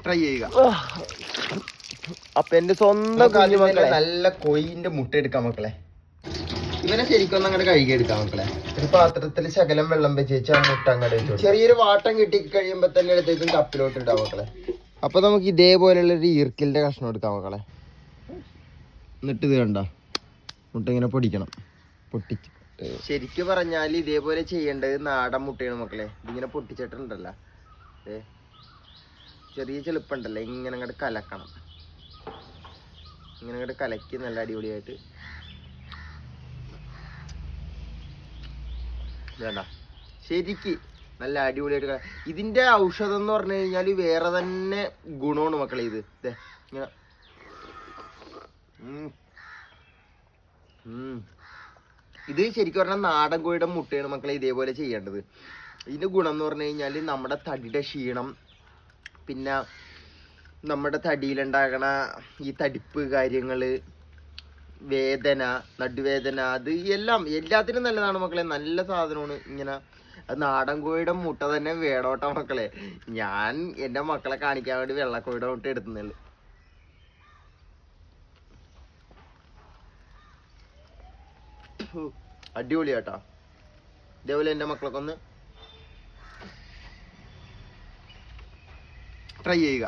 Try ചെയ്യുക. അപ്പൊ എന്റെ സ്വന്തം നല്ല കൊയിന്റെ മുട്ട എടുക്കാം മക്കളെ. ഇവനെ ശരിക്കും ഒന്ന് അങ്ങോട്ട് കഴുകിയെടുക്കാം മക്കളെ. ഒരു പാത്രത്തിൽ ശകലം വെള്ളം വെച്ച് ആ മുട്ട അങ്ങോട്ട് വെച്ചു ചെറിയൊരു വാട്ടം കിട്ടി കഴിയുമ്പോ തന്നെ എടുത്തേക്കും കപ്പിലോട്ട് ഇടാം മക്കളെ. അപ്പൊ നമുക്ക് ഇതേപോലെയുള്ള ഒരു ഈർക്കിലിന്റെ കഷ്ണം എടുക്കാം മക്കളെ. എന്നിട്ട് ഇത് കണ്ട മുട്ട ഇങ്ങനെ പൊടിക്കണം. പൊട്ടിച്ച് ശരിക്കും പറഞ്ഞാൽ ഇതേപോലെ ചെയ്യേണ്ടത് നാടൻ മുട്ടയാണ് മക്കളെ. ഇതിങ്ങനെ പൊട്ടിച്ചിട്ടുണ്ടല്ലോ, ചെറിയ ചെളുപ്പുണ്ടല്ലോ, ഇങ്ങനെ അങ്ങോട്ട് കലക്കണം. ഇങ്ങനെ അങ്ങോട്ട് കലക്കി നല്ല അടിപൊളിയായിട്ട് വേണ്ട. ശരിക്ക് നല്ല അടിപൊളിയായിട്ട് ഇതിന്റെ ഔഷധം എന്ന് പറഞ്ഞു കഴിഞ്ഞാൽ വേറെ തന്നെ ഗുണമാണ് മക്കളെ. ഇത് ഇങ്ങനെ ഇത് ശരിക്കും പറഞ്ഞാൽ നാടൻ കോഴിയുടെ മുട്ടയാണ് മക്കളെ ഇതേപോലെ ചെയ്യേണ്ടത്. ഇതിന്റെ ഗുണം എന്ന് പറഞ്ഞു കഴിഞ്ഞാൽ നമ്മുടെ തടിയുടെ ക്ഷീണം, പിന്നെ നമ്മുടെ തടിയിലുണ്ടാകണ ഈ തടിപ്പ് കാര്യങ്ങള്, വേദന, നടുവേദന, അത് എല്ലാത്തിനും നല്ലതാണ് മക്കളെ. നല്ല സാധനമാണ്. ഇങ്ങനെ നാടൻ കോഴിയുടെ മുട്ട തന്നെ വേടോട്ട മക്കളെ. ഞാൻ എൻ്റെ മക്കളെ കാണിക്കാൻ വേണ്ടി വെള്ളക്കോഴിയുടെ മുട്ട എടുത്തുന്നുള്ളു. അടിപൊളിയാട്ടാ. ഇതേപോലെ എൻ്റെ മക്കളൊക്കെ ഒന്ന് ട്രൈ ചെയ്യുക.